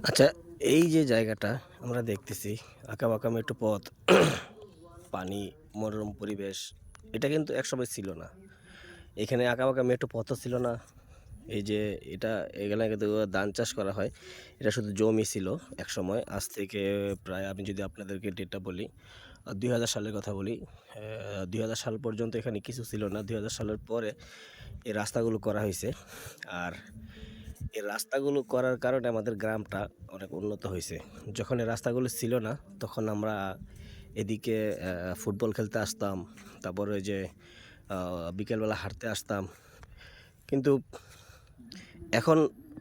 আচ্ছা, এই যে জায়গাটা আমরা দেখতেছি আঁকাবাঁকা মেঠো পথ, পানি, মনোরম পরিবেশ, এটা কিন্তু একসময় ছিল না। এখানে আঁকাবাঁকা মেঠো পথও ছিল না। এই যে এটা এখানে কিন্তু ধান চাষ করা হয়। এটা শুধু জমি ছিল একসময়। আজ থেকে প্রায় আমি যদি আপনাদেরকে ডেটটা বলি, ২০০০ সালের কথা বলি। ২০০০ সাল পর্যন্ত এখানে কিছু ছিল না। ২০০০ সালের পরে এই রাস্তাগুলো করা হইছে। আর এই রাস্তাগুলো করার কারণে আমাদের গ্রামটা অনেক উন্নত হয়েছে। যখন এই রাস্তাগুলো ছিল না, তখন আমরা এদিকে ফুটবল খেলতে আসতাম। তারপরে ওই যে বিকেলবেলা হাঁটতে আসতাম। কিন্তু এখন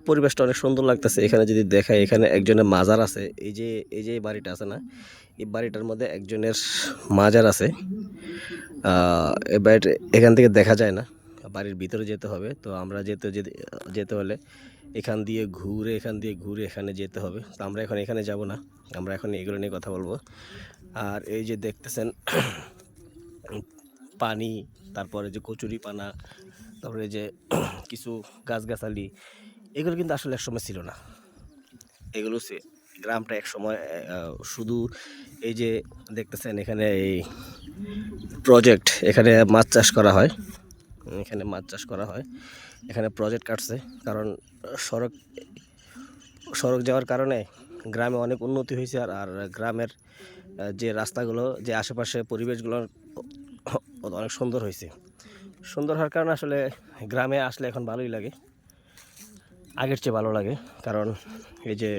পরিবেশটা অনেক সুন্দর লাগতেছে। এখানে যদি দেখাই, এখানে একজনের মাজার আছে। এই যে এই বাড়িটা আছে না? এই বাড়িটার মধ্যে একজনের মাজার আছে। এই বাড়িটা এখান থেকে দেখা যায় না। বাড়ির ভিতরে যেতে হবে। তো আমরা যেতে হলে এখান দিয়ে ঘুরে এখানে যেতে হবে। তো আমরা এখন এখানে যাব না। আমরা এখন এগুলো নিয়ে কথা বলবো। আর এই যে দেখতেছেন পানি, তারপরে যে কচুরিপানা, তারপরে যে কিছু গাছগাছালি, এগুলো কিন্তু আসলে একসময় ছিল না। এগুলো গ্রামটা একসময় শুধু এই যে দেখতেছেন এখানে এই প্রজেক্ট, এখানে মাছ চাষ করা হয়। এখানে মাছ চাষ করা হয়। এখানে প্রজেক্ট কাটছে, কারণ সড়ক সড়ক যাওয়ার কারণে গ্রামে অনেক উন্নতি হয়েছে। আর গ্রামের যে রাস্তাগুলো, যে আশেপাশে পরিবেশগুলো অনেক সুন্দর হয়েছে। সুন্দর হওয়ার কারণে আসলে গ্রামে আসলে এখন ভালোই লাগে, আগের চেয়ে ভালো লাগে। কারণ এই যে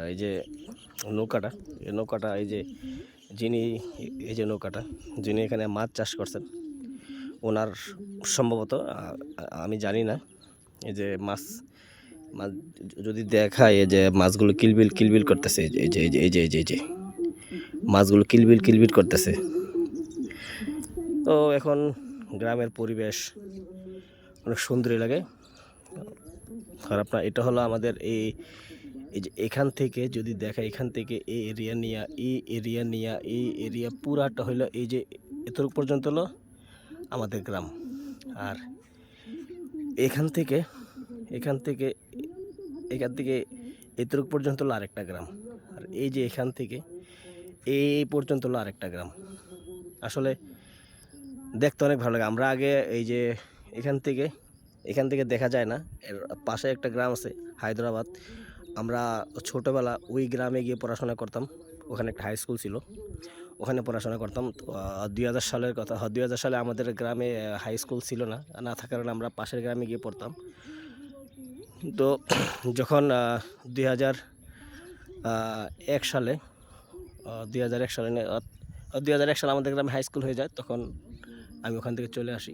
এই যে নৌকাটা এই নৌকাটা এই যে যিনি এই যে নৌকাটা যিনি এখানে মাছ চাষ করছেন, ওনার সম্ভবত আমি জানি না। এই যে মাছ মাছ যদি দেখায়, এই যে মাছগুলো কিলবিল কিলবিল করতেছে, এই যে মাছগুলো কিলবিল কিলবিল করতেছে। তো এখন গ্রামের পরিবেশ অনেক সুন্দরই লাগে। আর আপনার এটা হলো আমাদের এই যে এখান থেকে যদি দেখা, এখান থেকে এই এরিয়া পুরাটা হইলো এই যে এতটুকু পর্যন্ত হলো আমাদের গ্রাম। আর এখান থেকে এখান থেকে এখান থেকে এতটুকু পর্যন্ত হলো আরেকটা গ্রাম। আর এই যে এখান থেকে এই পর্যন্ত হলো আরেকটা গ্রাম। আসলে দেখতে অনেক ভালো লাগে। আমরা আগে এই যে এখান থেকে এখান থেকে দেখা যায় না, এর পাশে একটা গ্রাম আছে হায়দ্রাবাদ। আমরা ছোটোবেলা ওই গ্রামে গিয়ে পড়াশোনা করতাম। ওখানে একটা হাই স্কুল ছিল, ওখানে পড়াশোনা করতাম। তো ২০০০ সালের কথা, ২০০০ সালে আমাদের গ্রামে হাই স্কুল ছিল না, না থাকার কারণে আমরা পাশের গ্রামে গিয়ে পড়তাম। তো যখন ২০০১ সালে ২০০১ সালে ২০০১ সালে আমাদের গ্রামে হাই স্কুল হয়ে যায়, তখন আমি ওখান থেকে চলে আসি।